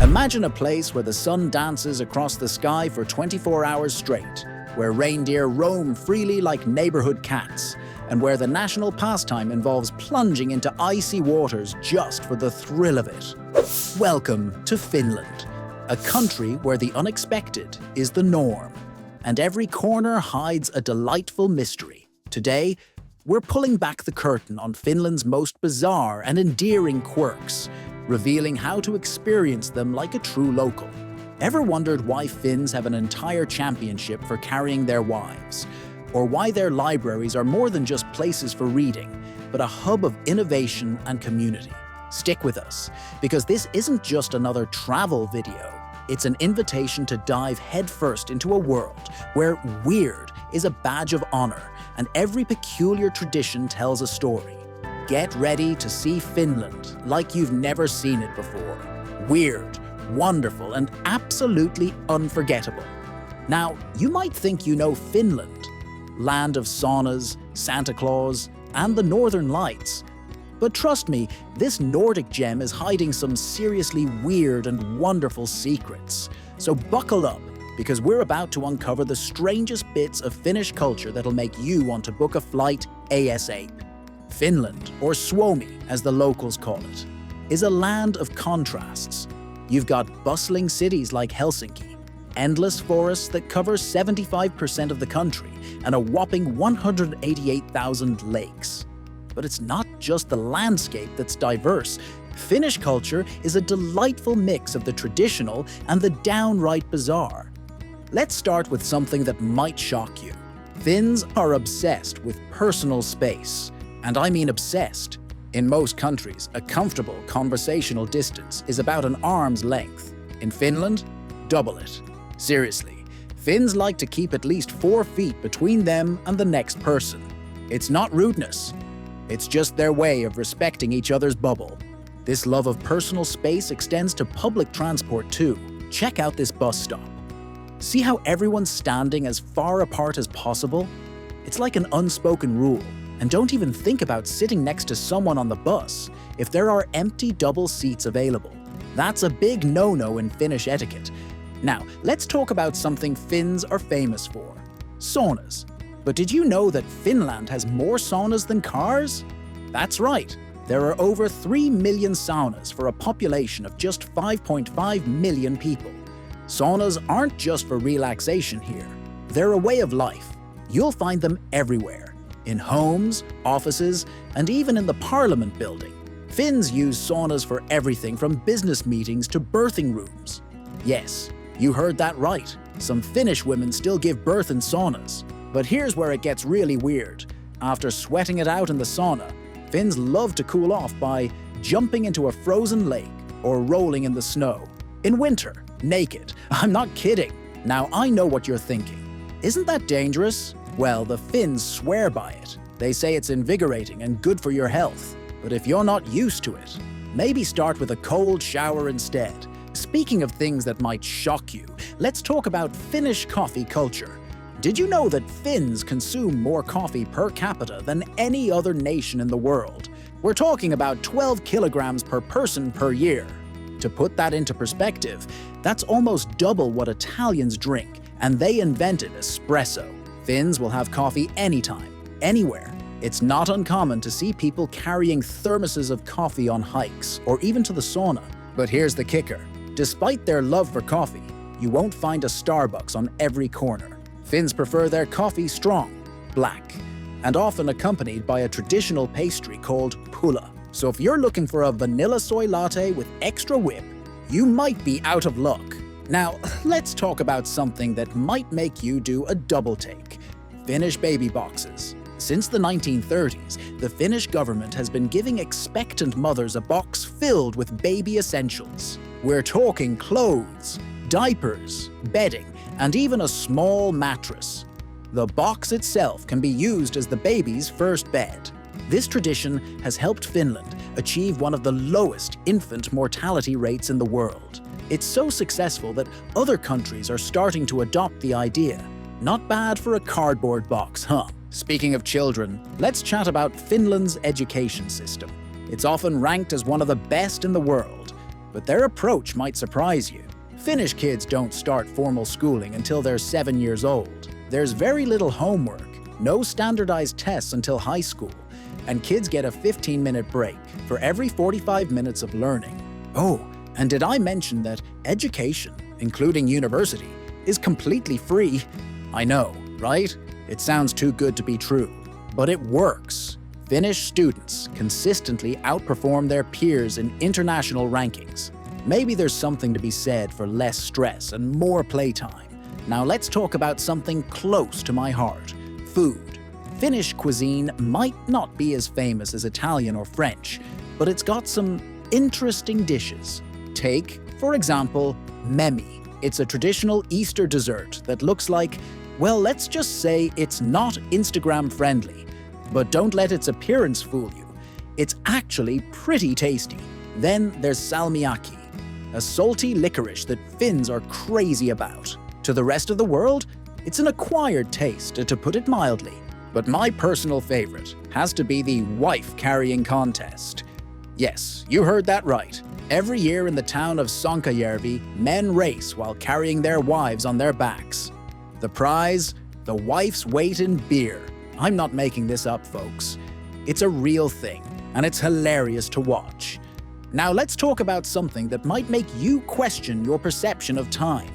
Imagine a place where the sun dances across the sky for 24 hours straight, where reindeer roam freely like neighborhood cats, and where the national pastime involves plunging into icy waters just for the thrill of it. Welcome to Finland, a country where the unexpected is the norm, and every corner hides a delightful mystery. Today, we're pulling back the curtain on Finland's most bizarre and endearing quirks, revealing how to experience them like a true local. Ever wondered why Finns have an entire championship for carrying their wives? Or why their libraries are more than just places for reading, but a hub of innovation and community? Stick with us, because this isn't just another travel video. It's an invitation to dive headfirst into a world where weird is a badge of honor and every peculiar tradition tells a story. Get ready to see Finland like you've never seen it before. Weird, wonderful, and absolutely unforgettable. Now, you might think you know Finland, land of saunas, Santa Claus, and the Northern Lights. But trust me, this Nordic gem is hiding some seriously weird and wonderful secrets. So buckle up, because we're about to uncover the strangest bits of Finnish culture that'll make you want to book a flight ASAP. Finland, or Suomi as the locals call it, is a land of contrasts. You've got bustling cities like Helsinki, endless forests that cover 75% of the country, and a whopping 188,000 lakes. But it's not just the landscape that's diverse. Finnish culture is a delightful mix of the traditional and the downright bizarre. Let's start with something that might shock you. Finns are obsessed with personal space. And I mean obsessed. In most countries, a comfortable conversational distance is about an arm's length. In Finland, double it. Seriously, Finns like to keep at least 4 feet between them and the next person. It's not rudeness. It's just their way of respecting each other's bubble. This love of personal space extends to public transport too. Check out this bus stop. See how everyone's standing as far apart as possible? It's like an unspoken rule. And don't even think about sitting next to someone on the bus if there are empty double seats available. That's a big no-no in Finnish etiquette. Now, let's talk about something Finns are famous for: saunas. But did you know that Finland has more saunas than cars? That's right. There are over 3 million saunas for a population of just 5.5 million people. Saunas aren't just for relaxation here. They're a way of life. You'll find them everywhere. In homes, offices, and even in the Parliament building. Finns use saunas for everything from business meetings to birthing rooms. Yes, you heard that right. Some Finnish women still give birth in saunas. But here's where it gets really weird. After sweating it out in the sauna, Finns love to cool off by jumping into a frozen lake or rolling in the snow. In winter, naked. I'm not kidding. Now I know what you're thinking. Isn't that dangerous? Well, the Finns swear by it. They say it's invigorating and good for your health. But if you're not used to it, maybe start with a cold shower instead. Speaking of things that might shock you, let's talk about Finnish coffee culture. Did you know that Finns consume more coffee per capita than any other nation in the world? We're talking about 12 kilograms per person per year. To put that into perspective, that's almost double what Italians drink, and they invented espresso. Finns will have coffee anytime, anywhere. It's not uncommon to see people carrying thermoses of coffee on hikes or even to the sauna. But here's the kicker. Despite their love for coffee, you won't find a Starbucks on every corner. Finns prefer their coffee strong, black, and often accompanied by a traditional pastry called pulla. So if you're looking for a vanilla soy latte with extra whip, you might be out of luck. Now, let's talk about something that might make you do a double take. Finnish baby boxes. Since the 1930s, the Finnish government has been giving expectant mothers a box filled with baby essentials. We're talking clothes, diapers, bedding, and even a small mattress. The box itself can be used as the baby's first bed. This tradition has helped Finland achieve one of the lowest infant mortality rates in the world. It's so successful that other countries are starting to adopt the idea. Not bad for a cardboard box, huh? Speaking of children, let's chat about Finland's education system. It's often ranked as one of the best in the world, but their approach might surprise you. Finnish kids don't start formal schooling until they're 7 years old. There's very little homework, no standardized tests until high school, and kids get a 15-minute break for every 45 minutes of learning. Oh, and did I mention that education, including university, is completely free? I know, right? It sounds too good to be true, but it works. Finnish students consistently outperform their peers in international rankings. Maybe there's something to be said for less stress and more playtime. Now let's talk about something close to my heart: food. Finnish cuisine might not be as famous as Italian or French, but it's got some interesting dishes. Take, for example, memi. It's a traditional Easter dessert that looks like, well, let's just say it's not Instagram friendly. But don't let its appearance fool you. It's actually pretty tasty. Then there's salmiakki, a salty licorice that Finns are crazy about. To the rest of the world, it's an acquired taste, to put it mildly. But my personal favorite has to be the wife carrying contest. Yes, you heard that right. Every year in the town of Sonkajärvi, men race while carrying their wives on their backs. The prize? The wife's weight in beer. I'm not making this up, folks. It's a real thing, and it's hilarious to watch. Now let's talk about something that might make you question your perception of time: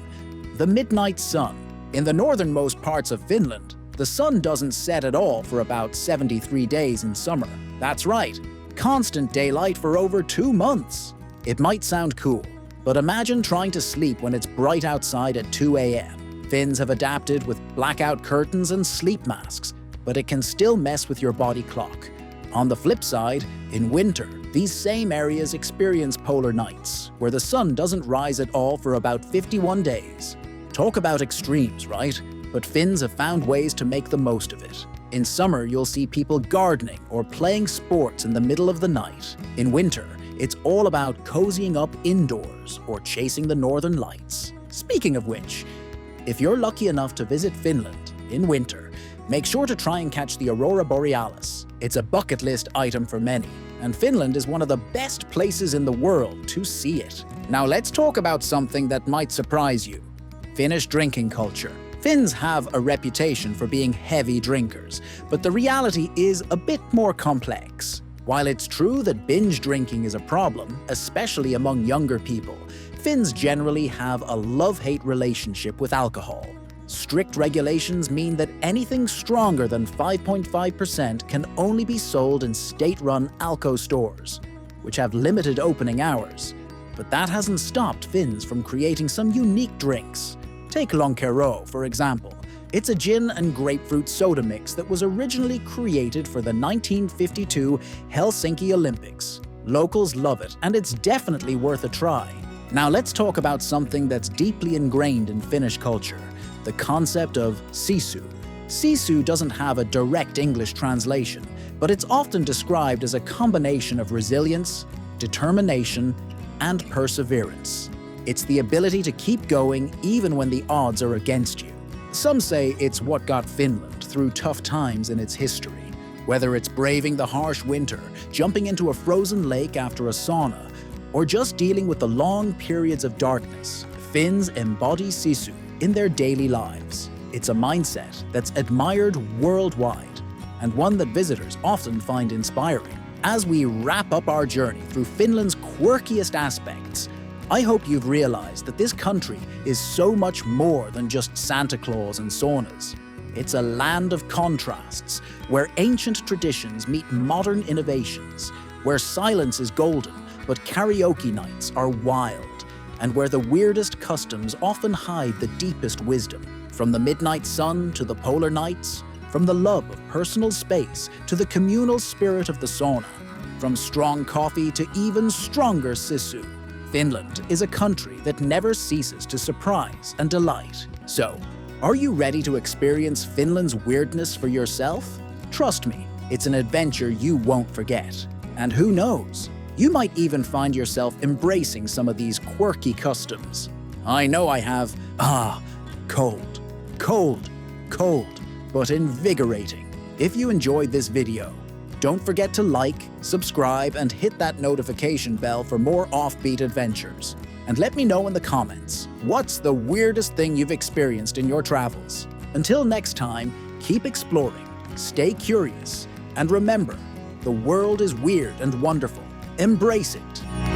the midnight sun. In the northernmost parts of Finland, the sun doesn't set at all for about 73 days in summer. That's right, constant daylight for over 2 months. It might sound cool, but imagine trying to sleep when it's bright outside at 2 a.m. Finns have adapted with blackout curtains and sleep masks, but it can still mess with your body clock. On the flip side, in winter, these same areas experience polar nights, where the sun doesn't rise at all for about 51 days. Talk about extremes, right? But Finns have found ways to make the most of it. In summer, you'll see people gardening or playing sports in the middle of the night. In winter, it's all about cozying up indoors or chasing the northern lights. Speaking of which, if you're lucky enough to visit Finland in winter, make sure to try and catch the aurora borealis. It's a bucket list item for many, and Finland is one of the best places in the world to see it. Now let's talk about something that might surprise you: Finnish drinking culture. Finns have a reputation for being heavy drinkers, but the reality is a bit more complex. While it's true that binge drinking is a problem, especially among younger people, Finns generally have a love-hate relationship with alcohol. Strict regulations mean that anything stronger than 5.5% can only be sold in state-run alco stores, which have limited opening hours. But that hasn't stopped Finns from creating some unique drinks. Take Lonkero, for example. It's a gin and grapefruit soda mix that was originally created for the 1952 Helsinki Olympics. Locals love it, and it's definitely worth a try. Now let's talk about something that's deeply ingrained in Finnish culture: the concept of sisu. Sisu doesn't have a direct English translation, but it's often described as a combination of resilience, determination, and perseverance. It's the ability to keep going even when the odds are against you. Some say it's what got Finland through tough times in its history. Whether it's braving the harsh winter, jumping into a frozen lake after a sauna, or just dealing with the long periods of darkness, Finns embody sisu in their daily lives. It's a mindset that's admired worldwide, and one that visitors often find inspiring. As we wrap up our journey through Finland's quirkiest aspects, I hope you've realized that this country is so much more than just Santa Claus and saunas. It's a land of contrasts, where ancient traditions meet modern innovations, where silence is golden, but karaoke nights are wild, and where the weirdest customs often hide the deepest wisdom. From the midnight sun to the polar nights, from the love of personal space to the communal spirit of the sauna, from strong coffee to even stronger sisu, Finland is a country that never ceases to surprise and delight. So, are you ready to experience Finland's weirdness for yourself? Trust me, it's an adventure you won't forget. And who knows, you might even find yourself embracing some of these quirky customs. I know I have. Cold. cold, but invigorating. If you enjoyed this video, don't forget to like, subscribe, and hit that notification bell for more offbeat adventures. And let me know in the comments, what's the weirdest thing you've experienced in your travels? Until next time, keep exploring, stay curious, and remember, the world is weird and wonderful. Embrace it.